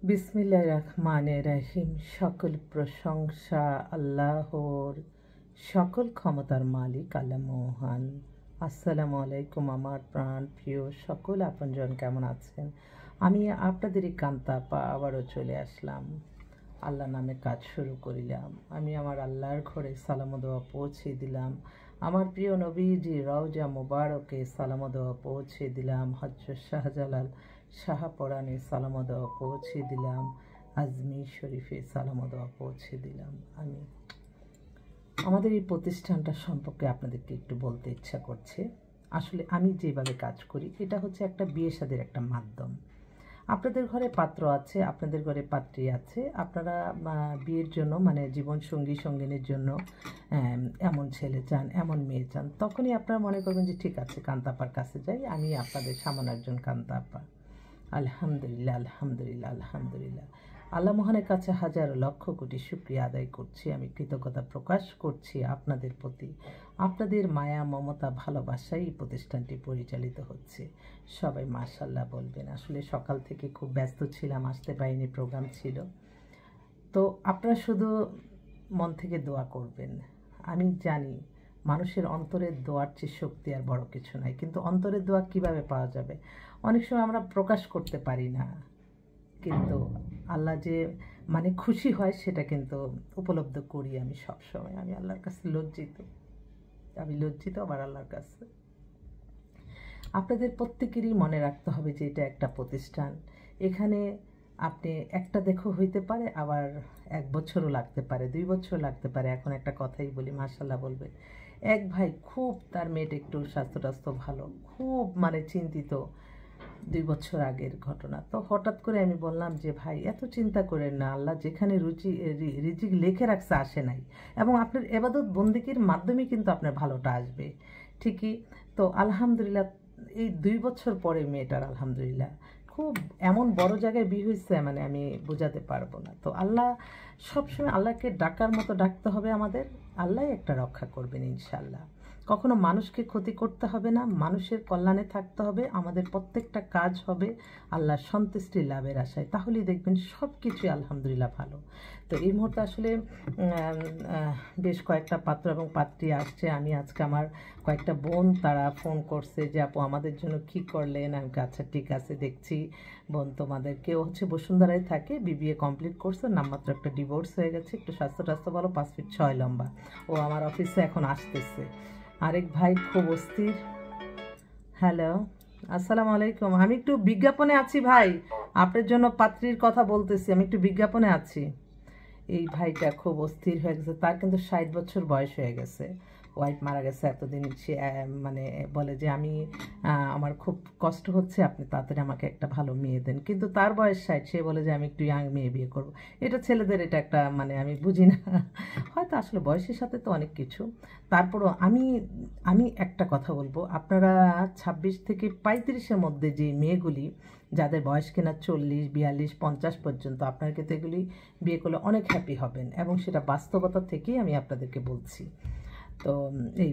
বিসমিল্লাহির রহমানির রহিম। সকল প্রশংসা আল্লাহর, সকল ক্ষমতার মালিক আল্লাহ মহান। আসসালামু আলাইকুম আমার প্রাণ প্রিয় সকল আপনজন, কেমন আছেন? আমি আপনাদেরই কান্তা আপা আবারও চলে আসলাম। আল্লাহ নামে কাজ শুরু করিলাম। আমি আমার আল্লাহর ঘরে সালাম দোয়া পৌঁছে দিলাম। আমার প্রিয় নবীজি রওজা মুবারকে সালাম দোয়া পৌঁছে দিলাম। হযরত শাহজালাল শাহপরাণে সালাম দোয়া পৌঁছে দিলাম। আজমির শরীফে সালাম দোয়া পৌঁছে দিলাম। আমি আমাদের এই প্রতিষ্ঠানটা সম্পর্কে আপনাদেরকে একটু বলতে ইচ্ছা করছে। আসলে আমি যেভাবে কাজ করি, এটা হচ্ছে একটা বিয়ে শাদীর একটা মাধ্যম। আপনাদের ঘরে পাত্র আছে, আপনাদের ঘরে পাত্রী আছে, আপনারা বিয়ের জন্য মানে জীবনসঙ্গী সঙ্গিনীর জন্য এমন ছেলে চান, এমন মেয়ে চান, তখনই আপনারা মনে করবেন যে ঠিক আছে কান্তাপার কাছে যাই, আমি আপনাদের সামান্য একজন কান্তাপা। আলহামদুলিল্লাহ, আলহামদুলিল্লাহ, আলহামদুলিল্লাহ। আল্লাহ মহানের কাছে হাজার লক্ষ কোটি শুকরিয়া আদায় করছি। আমি কৃতজ্ঞতা প্রকাশ করছি আপনাদের প্রতি। আপনাদের মায়া মমতা ভালোবাসায় এই প্রতিষ্ঠানটি পরিচালিত হচ্ছে। সবাই মাশাআল্লাহ বলবেন। আসলে সকাল থেকে খুব ব্যস্ত ছিলাম, আসতে পারিনি, প্রোগ্রাম ছিল। তো আপনারা শুধু মন থেকে দোয়া করবেন। আমি জানি মানুষের অন্তরের দোয়ার চেয়ে শক্তি আর বড় কিছু নাই, কিন্তু অন্তরের দোয়া কিভাবে পাওয়া যাবে? অনেক সময় আমরা প্রকাশ করতে পারি না, কিন্তু আল্লাহ যে মানে খুশি হয় সেটা কিন্তু উপলব্ধ করি আমি সব সময়। আমি আল্লাহর কাছে লজ্জিত, আবার আল্লাহর কাছে। আপনাদের প্রত্যেকেরই মনে রাখতে হবে যে এটা একটা প্রতিষ্ঠান। এখানে আপনি একটা দেখো হইতে পারে, আবার 1 বছরও লাগতে পারে, 2 বছর লাগতে পারে। এখন একটা কথাই বলি, মাশাআল্লাহ বলবেন। এক ভাই খুব, তার মেয়েটা একটু স্বাস্থ্য টাস্থ্য ভালো, খুব মানে চিন্তিত। 2 বছর আগের ঘটনা। তো হঠাৎ করে আমি বললাম যে ভাই এত চিন্তা করেন না, আল্লাহ যেখানে রিজিক লিখে রাখছে আসে নাই, এবং আপনার এবাদত বন্দিকির মাধ্যমে কিন্তু আপনার ভালোটা আসবে ঠিকই। তো আলহামদুলিল্লাহ, এই 2 বছর পরে মেয়েটার আলহামদুলিল্লাহ খুব এমন বড় জায়গায় বিয়ে হয়েছে, মানে আমি বোঝাতে পারবো না। তো আল্লাহ সবসময়, আল্লাহকে ডাকার মতো ডাকতে হবে আমাদের। আল্লাহ একটা রক্ষা করবেন ইনশাল্লাহ। কখনো মানুষকে ক্ষতি করতে হবে না, মানুষের কল্যাণে থাকতে হবে। আমাদের প্রত্যেকটা কাজ হবে আল্লাহর সন্তুষ্টি লাভের আশায়, তাহলেই দেখবেন সব কিছুই আলহামদুলিল্লাহ ভালো। তো এই মুহূর্তে আসলে বেশ কয়েকটা পাত্র এবং পাত্রী আসছে। আমি আজকে আমার কয়েকটা বোন তারা ফোন করছে যে আপু আমাদের জন্য কী করলেন। আমি আচ্ছা ঠিক আছে দেখছি। বোন তোমাদের কেউ হচ্ছে বসুন্ধরায় থাকে, বিবিএ কমপ্লিট করছে, নামমাত্র একটা ডিভোর্স হয়ে গেছে, একটু স্বাস্থ্য টাস্থ্য ভালো, 5 ফিট 6 লম্বা। ও আমার অফিসে এখন আসতেছে। আরেক ভাই খুব অস্থির। হ্যালো, আসসালামু আলাইকুম। আমি একটু বিজ্ঞাপনে আছি ভাই, আপনার জন্য পাত্রীর কথা বলতেছি, আমি একটু বিজ্ঞাপনে আছি। এই ভাইটা খুব অস্থির হয়ে গেছে, তার কিন্তু 60 বছর বয়স হয়ে গেছে। ওয়াইফ মারা গেছে এতদিন। সে মানে বলে যে আমি আমার খুব কষ্ট হচ্ছে, আপনি তাড়াতাড়ি আমাকে একটা ভালো মেয়ে দেন। কিন্তু তার বয়স 60, সে বলে যে আমি একটু ইয়াং মেয়ে বিয়ে করব। এটা ছেলেদের এটা একটা মানে আমি বুঝি না, হয়তো আসলে বয়সের সাথে তো অনেক কিছু। তারপরও আমি আমি একটা কথা বলবো, আপনারা 26 থেকে 35-এর মধ্যে যে মেয়েগুলি যাদের বয়স কিনা 40, 42, 50 পর্যন্ত, আপনারা কিন্তু এগুলি বিয়ে করলে অনেক হ্যাপি হবেন, এবং সেটা বাস্তবতা থেকেই আমি আপনাদেরকে বলছি। তো এই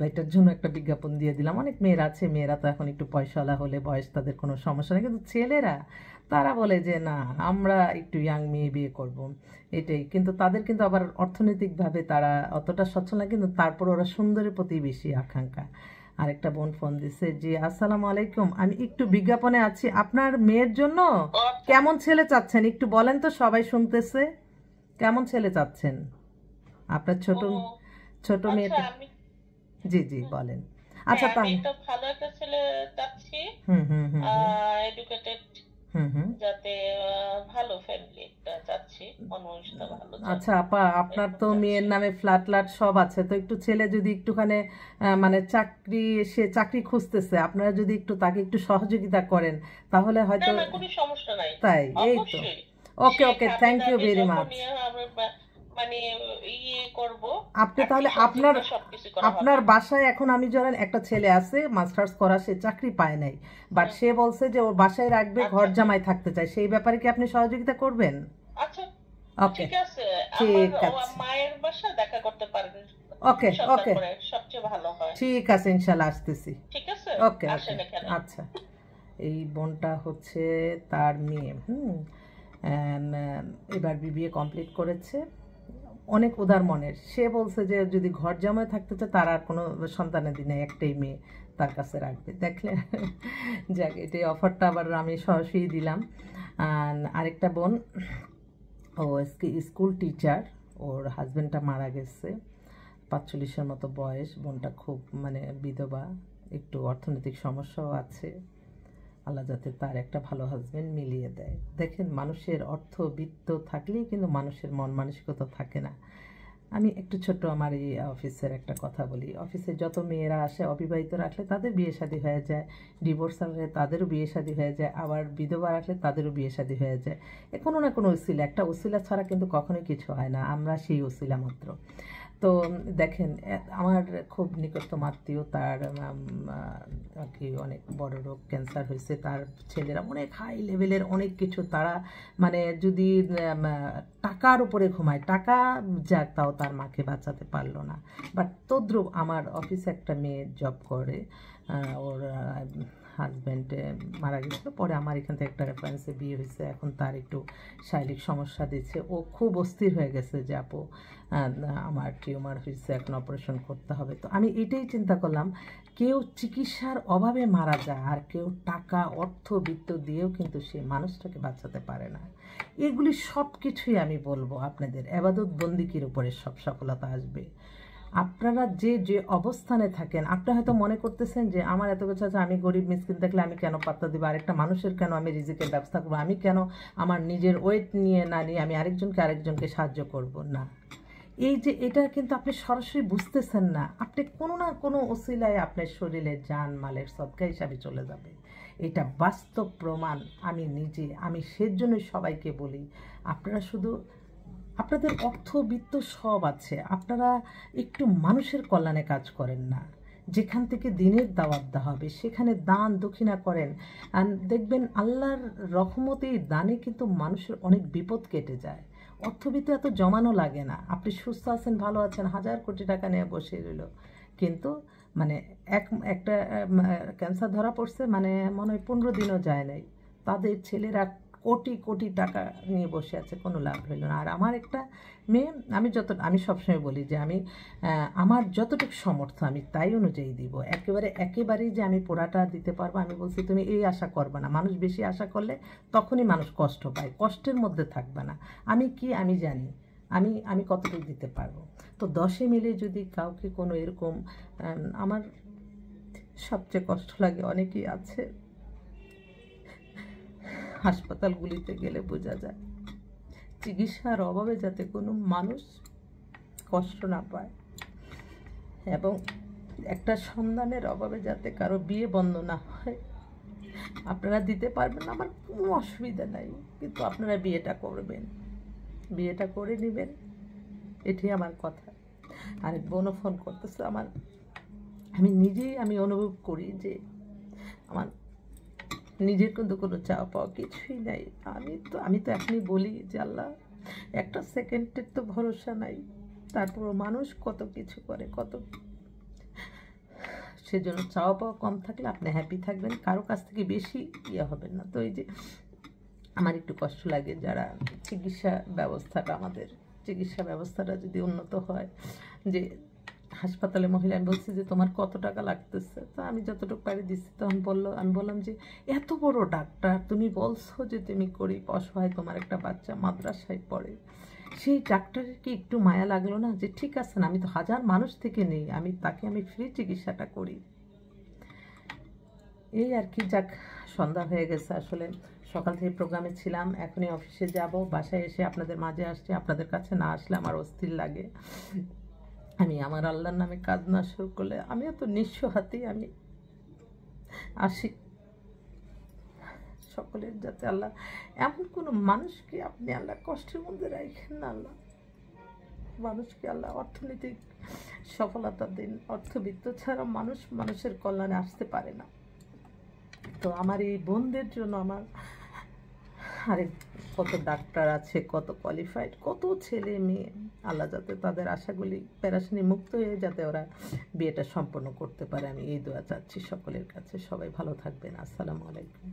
ভাইটার জন্য একটা বিজ্ঞাপন দিয়ে দিলাম। অনেক মেয়েরা আছে, মেয়েরা তো এখন একটু পয়সাওয়ালা হলে বয়স তাদের কোনো সমস্যা নেই, কিন্তু ছেলেরা তারা বলে যে না আমরা একটু ইয়াং মেয়ে বিয়ে করব, এটাই। কিন্তু তাদের কিন্তু আবার অর্থনৈতিকভাবে তারা অতটা সচ্ছল না, কিন্তু তারপর ওরা সুন্দরের প্রতি বেশি আকাঙ্ক্ষা। আরেকটা বোন ফোন দিছে, জি আসসালামু আলাইকুম, আমি একটু বিজ্ঞাপনে আছি, আপনার মেয়ের জন্য কেমন ছেলে চাচ্ছেন একটু বলেন তো, সবাই শুনতেছে। কেমন ছেলে চাচ্ছেন আপনার ছোট ছোট মেয়েটা? জি জি বলেন। আচ্ছা তাহলে আমি একটা ভালো একটা ছেলে চাচ্ছি, হুম হুম হুম এডুকেটেড, হুম হুম যাতে ভালো ফ্যামিলি একটা চাচ্ছি, মনমনসিকতা ভালো যার, আচ্ছা আপা, আপনার এরকম তো মেয়ের চাচ্ছি। নামে ফ্ল্যাট ফ্ল্যাট সব আছে, তো একটু ছেলে যদি একটুখানি মানে চাকরি, সে চাকরি খুঁজতেছে, আপনারা যদি একটু তাকে একটু সহযোগিতা করেন তাহলে না হয়তো। না, কোনো সমস্যা নাই। তাই? এই তো। অবশ্যই ওকে সে ওকে, খাবে থ্যাংক ইউ দাবে ভেরি যখন মাচ। আমরা মানে ইয়ে করব, আপনি তাহলে আর্থিক আপনার সহযোগিতা সবকিছু করা হবে। আপনার বাসায় এখন আমি ধরেন একটা ছেলে আছে মাস্টার্স করা, সে চাকরি পায় নাই, বাট হুম। সে বলছে যে ওর বাসায় রাখবে, ঘর আচ্ছা জামাই থাকতে চায়, সেই ব্যাপারে কি আপনি সহযোগিতা করবেন? আচ্ছা, ওকে, ঠিক আছে। আমার ঠিক আছে। মায়ের বাসা দেখা করতে পারেন, ওকে সন্ধ্যা ওকে, করে সবচেয়ে ভালো হয়। ঠিক আছে, ইনশাল্লাহ আসতেছি। ঠিক আছে, ওকে ওকে, আসেন এখানে। আচ্ছা। এই বোনটা হচ্ছে তার মেয়ে। এবার বিবিএ কমপ্লিট করেছে, অনেক উদার মনের। সে বলছে যে যদি ঘর জামাই থাকতে চায় তার আর কোনো সন্তানের দিনে একটাই মেয়ে তার কাছে রাখবে। দেখলে যাক, এটাই অফারটা আবার আমি সরাসরি দিলাম। আরেকটা বোন, ও স্কুল টিচার, ওর হাজব্যান্ডটা মারা গেছে, 45-এর মতো বয়স। বোনটা খুব মানে বিধবা, একটু অর্থনৈতিক সমস্যাও আছে। আল্লাহ যাতে তার একটা ভালো হাজব্যান্ড মিলিয়ে দেয়। দেখেন, মানুষের অর্থ বিত্ত থাকলেই কিন্তু মানুষের মন মানসিকতা থাকে না। আমি একটু ছোট্ট আমার এই অফিসের একটা কথা বলি। অফিসে যত মেয়েরা আসে অবিবাহিত রাখলে তাদের বিয়ে শাদী হয়ে যায়, ডিভোর্স রাখলে তাদেরও বিয়ে শাদী হয়ে যায়, আবার বিধবা রাখলে তাদেরও বিয়ে শাদী হয়ে যায়। কোনো না কোনো উসিলা, একটা উসিলা ছাড়া কিন্তু কখনোই কিছু হয় না, আমরা সেই উসিলা মাত্র। তো দেখেন, আমার খুব নিকটতম আত্মীয়, তার আর কি অনেক বড় রোগ, ক্যান্সার হয়েছে। তার ছেলেরা অনেক হাই লেভেলের অনেক কিছু, তারা মানে যদি টাকার উপরে ঘুমায়, টাকা যাক তাও তার মাকে বাঁচাতে পারলো না। বাট তদ্রুপ আমার অফিসে একটা মেয়ে জব করে, ওর হাজব্যান্ড মারা গেছিলো, পরে আমার এখান থেকে একটা রেফারেন্সে বিয়ে হয়েছে। এখন তার একটু শারীরিক সমস্যা দিচ্ছে, ও খুব অস্থির হয়ে গেছে যে আপু আমার টিউমার হয়েছে, এখন অপারেশন করতে হবে। তো আমি এটাই চিন্তা করলাম, কেউ চিকিৎসার অভাবে মারা যায়, আর কেউ টাকা অর্থ বিত্ত দিয়েও কিন্তু সে মানুষটাকে বাঁচাতে পারে না। এগুলি সব কিছুই আমি বলবো আপনাদের এবাদত বন্দিকির উপরে সব সফলতা আসবে। আপনারা যে যে অবস্থানে থাকেন, আপনারা হয়তো মনে করতেছেন যে আমার এত কিছু আছে, আমি গরিব মিসকিন দেখলে আমি কেন পাত্তা দেবো, আরেকটা মানুষের কেন আমি রিজিকের ব্যবস্থা করবো, আমি কেন আমার নিজের ওয়েট নিয়ে না নিয়ে আমি আরেকজনকে সাহায্য করব না। এই যে এটা কিন্তু আপনি সরাসরি বুঝতেছেন না, আপনি কোনো না কোনো ওসিলায় আপনার শরীরে জান মালের সদকা হিসাবে চলে যাবে। এটা বাস্তব প্রমাণ। আমি সেজন্যই সবাইকে বলি, আপনারা শুধু আপনাদের অর্থ বিত্ত সব আছে, আপনারা একটু মানুষের কল্যাণে কাজ করেন না। যেখান থেকে দিনের দাওয়াত দেওয়া হবে সেখানে দান দক্ষিণা করেন, আর দেখবেন আল্লাহর রহমতে দানে কিন্তু মানুষের অনেক বিপদ কেটে যায়। অর্থবিত্ত এত জমানো লাগে না। আপনি সুস্থ আছেন, ভালো আছেন, 1000 কোটি টাকা নিয়ে বসে রইল, কিন্তু মানে একটা ক্যান্সার ধরা পড়ছে, মানে মনে হয় 15 দিনও যায় নাই, তাদের ছেলেরা কোটি কোটি টাকা নিয়ে বসে আছে, কোনো লাভ হইল না। আর আমার একটা মেয়ে, আমি সবসময় বলি যে আমি আমার যতটুকু সামর্থ্য আমি তাই অনুযায়ী দিব, একেবারেই যে আমি পোড়াটা দিতে পারবো আমি বলছি তুমি এই আশা করবে না। মানুষ বেশি আশা করলে তখনই মানুষ কষ্ট পায়, কষ্টের মধ্যে থাকবে না। আমি জানি আমি কতটুকু দিতে পারবো। তো 10 মিলে যদি কাউকে কোনো এরকম, আমার সবচেয়ে কষ্ট লাগে, অনেকেই আছে হাসপাতালগুলিতে গেলে বোঝা যায় চিকিৎসার অভাবে যাতে কোনো মানুষ কষ্ট না পায়, এবং একটা সন্তানের অভাবে যাতে কারো বিয়ে বন্ধ না হয়। আপনারা দিতে পারবেন না, আমার কোনো অসুবিধা নাই, কিন্তু আপনারা বিয়েটা করবেন, বিয়েটা করে নেবেন, এটাই আমার কথা। আরেক বোনও ফোন করতেছে, আমি অনুভব করি যে আমার নিজের কিন্তু কোনো চাওয়া পাওয়া কিছুই নাই। আমি তো এখনই বলি যে আল্লাহ, একটা সেকেন্ডের তো ভরসা নাই, তারপর মানুষ কত কিছু করে, সেজন্য চাওয়া পাওয়া কম থাকলে আপনি হ্যাপি থাকবেন, কারো কাছ থেকে বেশি ইয়ে হবেন না। তো এই যে আমার একটু কষ্ট লাগে যারা আমাদের চিকিৎসা ব্যবস্থাটা যদি উন্নত হয়, যে হাসপাতালে মহিলা, আমি বলছি যে তোমার কত টাকা লাগতেছে, তো আমি যতটুকু পারি দিচ্ছি। তখন আমি বললাম যে এত বড় ডাক্তার, তুমি বলছো যে তুমি গরিব অসহায়, তোমার একটা বাচ্চা মাদ্রাসায় পড়ে, সেই ডাক্তারের কি একটু মায়া লাগলো না যে ঠিক আছে না, আমি তো 1000 মানুষ থেকে নেই, আমি ফ্রি চিকিৎসাটা করি। এই আর কি। যাক, সন্ধ্যা হয়ে গেছে, আসলে সকাল থেকে প্রোগ্রামে ছিলাম, এখনই অফিসে যাব, বাসায় এসে আপনাদের মাঝে আসছি। আপনাদের কাছে না আসলে আমার অস্থির লাগে। আমি আমার আল্লাহর নামে কাজ না শুরু করলে আমিও তো নিঃস্ব হাতেই আমি আসি। সকলের যাতে আল্লাহ, এমন কোনো মানুষকে আপনি আল্লাহ কষ্টের মধ্যে রাখেন না, আল্লাহ মানুষকে আল্লাহ অর্থনৈতিক সফলতা দিন। অর্থবিত্ত ছাড়া মানুষের কল্যাণে আসতে পারে না। তো আমার এই বোনদের জন্য কত ডাক্তার আছে, কত কোয়ালিফাইড, কত ছেলে মেয়ে, আল্লাহ যাতে তাদের আশাগুলি পেরেশানি মুক্ত হয়ে যাতে ওরা বিয়েটা সম্পন্ন করতে পারে, আমি এই দোয়া চাচ্ছি সকলের কাছে। সবাই ভালো থাকবেন। আসসালামু আলাইকুম।